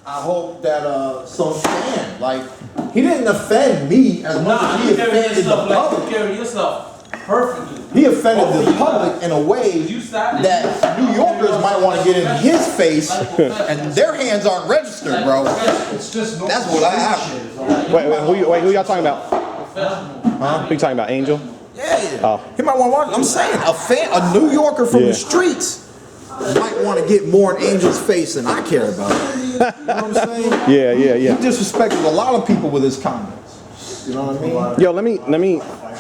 I hope that some fan, like, he didn't offend me as much as he offended the public. You carry yourself perfectly. He offended the public in a way that New Yorkers might want to get in his face, and their hands aren't registered, bro. It's just That's what I have. Wait, who y'all talking about? Huh? Who you talking about, Angel? Yeah. Oh. He might want to watch. I'm saying a New Yorker from the streets might want to get more in Angel's face than I care about. You know what I'm saying? Yeah. He disrespected a lot of people with his comments. You know what I mean? Yo,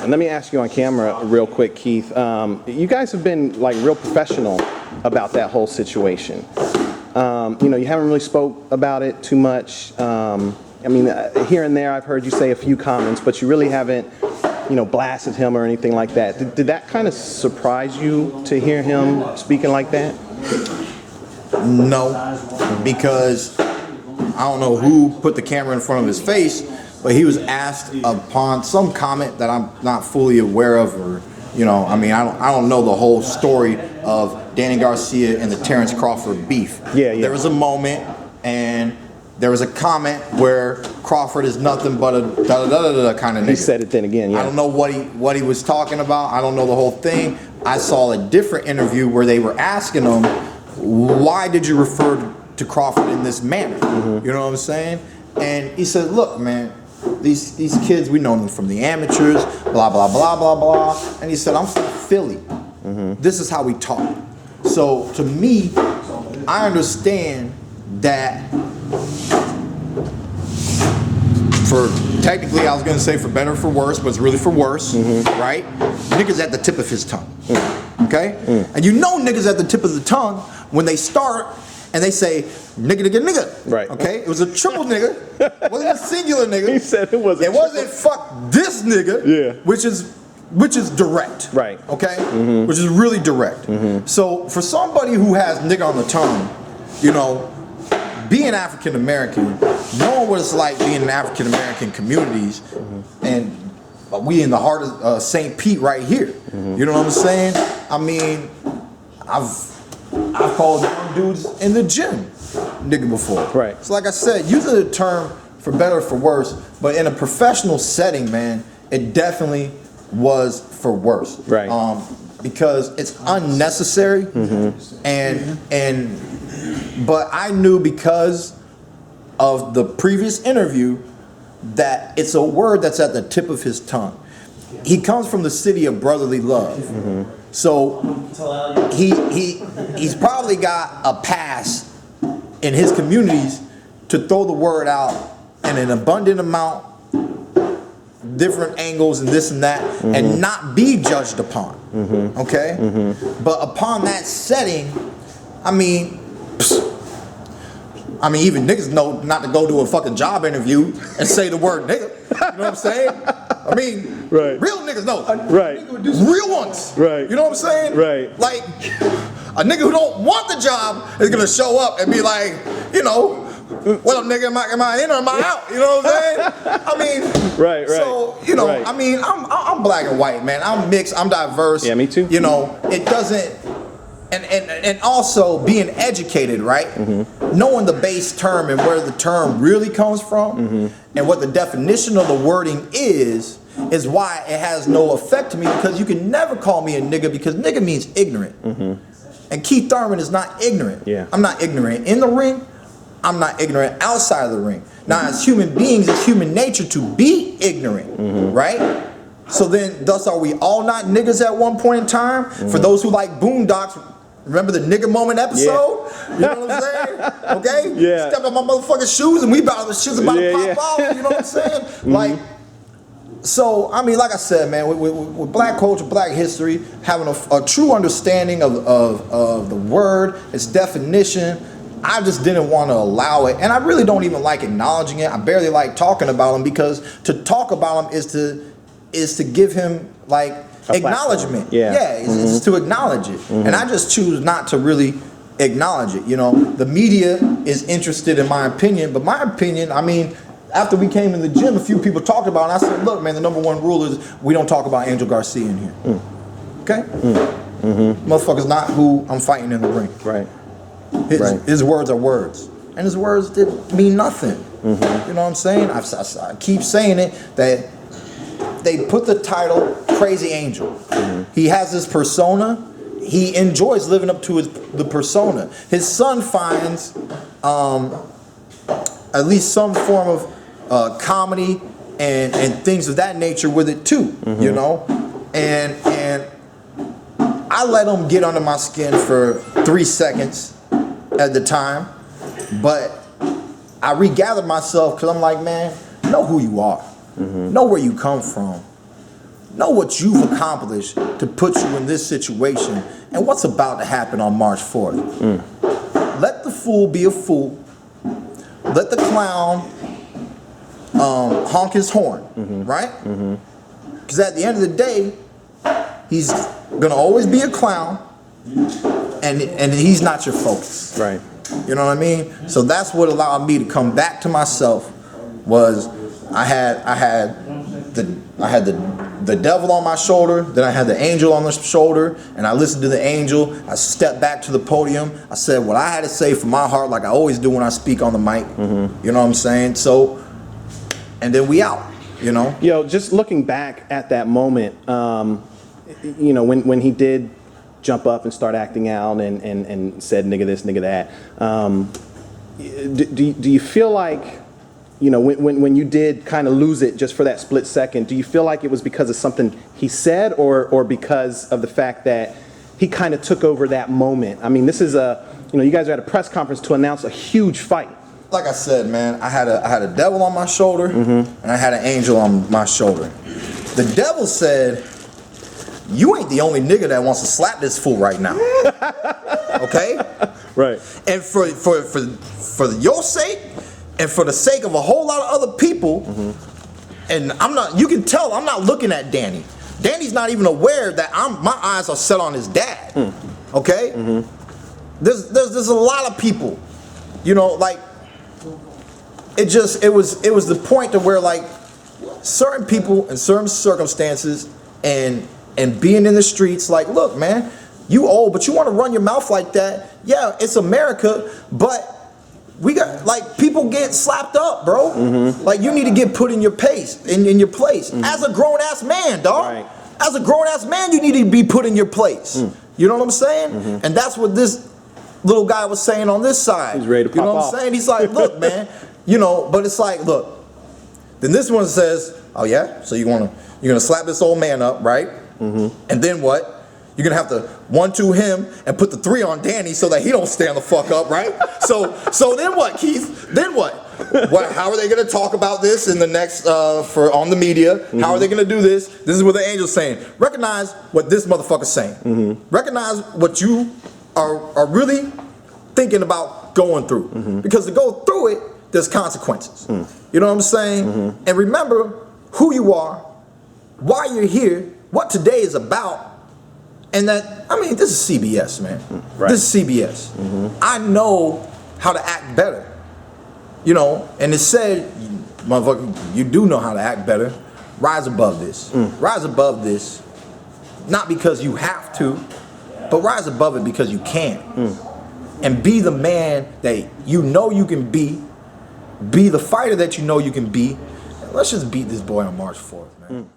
let me ask you on camera real quick, Keith. You guys have been like real professional about that whole situation. You know, you haven't really spoke about it too much. I mean, here and there I've heard you say a few comments, but you really haven't, you know, blasted him or anything like that. Did that kind of surprise you to hear him speaking like that? No, because I don't know who put the camera in front of his face, but he was asked upon some comment that I'm not fully aware of, or, you know, I mean, I don't know the whole story of Danny Garcia and the Terrence Crawford beef. Yeah. There was a moment, and there was a comment where Crawford is nothing but a da-da-da-da-da kind of nigga. He said it then again, yeah. I don't know what he was talking about. I don't know the whole thing. I saw a different interview where they were asking him, why did you refer to Crawford in this manner? You know what I'm saying? And he said, look, man, these kids, we know them from the amateurs, blah, blah, blah, blah, blah. And he said, I'm from Philly. This is how we talk. So to me, I understand that for technically, I was gonna say for better or for worse, but it's really for worse, right? Niggas at the tip of his tongue, okay? And you know niggas at the tip of the tongue when they start and they say nigga, nigga, nigga, right? Okay, it was a triple nigga, it wasn't a singular nigga. He said it wasn't. It wasn't fuck this nigga, which is direct, right? Okay, which is really direct. So for somebody who has nigga on the tongue, you know, being African American, knowing what it's like being in African American communities, and we in the heart of St. Pete right here. You know what I'm saying? I mean, I've called young dudes in the gym nigga before. Right. So like I said, using the term for better or for worse, but in a professional setting, man, it definitely was for worse. Right. Because it's unnecessary, but I knew because of the previous interview that it's a word that's at the tip of his tongue. He comes from the city of brotherly love. So he's probably got a pass in his communities to throw the word out in an abundant amount, different angles and this and that, and not be judged upon. Okay? But upon that setting, I mean, even niggas know not to go to a fucking job interview and say the word nigga. You know what I'm saying? I mean, real niggas know. Real ones. You know what I'm saying? Like, a nigga who don't want the job is gonna show up and be like, you know, what up, nigga? Am I in or am I out? You know what I'm saying? I mean, so, you know, I mean, I'm black and white, man. I'm mixed, I'm diverse. Yeah, me too. You know, it doesn't, and also being educated, right? Knowing the base term and where the term really comes from, and what the definition of the wording is why it has no effect to me, because you can never call me a nigga, because nigga means ignorant. And Keith Thurman is not ignorant. I'm not ignorant in the ring. I'm not ignorant outside of the ring. Now, as human beings, it's human nature to be ignorant, right? So then, thus are we all not niggas at one point in time? For those who like Boondocks, remember the nigga moment episode? You know what I'm saying? Okay? Stepped on my motherfucking shoes and we about the shoes about to pop off. You know what I'm saying? Like, so, I mean, like I said, man, with black culture, black history, having a true understanding of the word, its definition, I just didn't want to allow it. And I really don't even like acknowledging it. I barely like talking about him, because to talk about him is to give him, like, acknowledgement. It's to acknowledge it. And I just choose not to really acknowledge it. You know, the media is interested in my opinion, but my opinion, I mean, after we came in the gym, a few people talked about it, and I said, look, man, the #1 rule is we don't talk about Angel Garcia in here. Okay? Motherfucker's not who I'm fighting in the ring. His words are words. and his words didn't mean nothing. You know what I'm saying? I keep saying it, that they put the title Crazy Angel. He has this persona. He enjoys living up to the persona. His son finds at least some form of comedy and things of that nature with it too, you know? And I let him get under my skin for 3 seconds at the time, but I regathered myself because I'm like, man, know who you are. Know where you come from. Know what you've accomplished to put you in this situation and what's about to happen on March 4th. Let the fool be a fool. Let the clown honk his horn, right? Because at the end of the day, he's gonna always be a clown, and he's not your focus. Right. You know what I mean? So that's what allowed me to come back to myself. Was I had the devil on my shoulder, then I had the angel on the shoulder, and I listened to the angel. I stepped back to the podium. I said what I had to say from my heart, like I always do when I speak on the mic. You know what I'm saying? So, and then we out. You know? Yo, just looking back at that moment, you know, when he did jump up and start acting out and said nigga this, nigga that, do you feel like, you know, when you did kind of lose it just for that split second, do you feel like it was because of something he said or because of the fact that he kind of took over that moment? I mean, this is you know, you guys are at a press conference to announce a huge fight. Like I said, man, I had a devil on my shoulder and I had an angel on my shoulder. The devil said, you ain't the only nigga that wants to slap this fool right now. Okay? Right. And for your sake, and for the sake of a whole lot of other people, and you can tell I'm not looking at Danny. Danny's not even aware that my eyes are set on his dad. Okay? There's a lot of people, you know, like, it was the point to where, like, certain people in certain circumstances and being in the streets, like, look, man, you old, but you want to run your mouth like that? Yeah, it's America, but we got, like, people get slapped up, bro. Like, you need to get put in your place, in your place. As a grown ass man, dog. Right. As a grown ass man, you need to be put in your place. You know what I'm saying? And that's what this little guy was saying on this side. He's ready to pop You know what off. I'm saying? He's like, look, man, you know, but it's like, look. Then this one says, oh yeah, so you're gonna slap this old man up, right? And then what? You're gonna have to 1-2 him and put the 3 on Danny so that he don't stand the fuck up, right? So then what, Keith? Then what? How are they gonna talk about this in the next on the media? How are they gonna do this? This is what the angel's saying. Recognize what this motherfucker's saying. Recognize what you are really thinking about going through. Because to go through it, there's consequences. You know what I'm saying? And remember who you are, why you're here, what today is about. And that, I mean, this is CBS, man. Right. This is CBS. I know how to act better. You know, and it said, motherfucker, you do know how to act better. Rise above this. Rise above this. Not because you have to, but rise above it because you can. And be the man that you know you can be. Be the fighter that you know you can be. Let's just beat this boy on March 4th, man.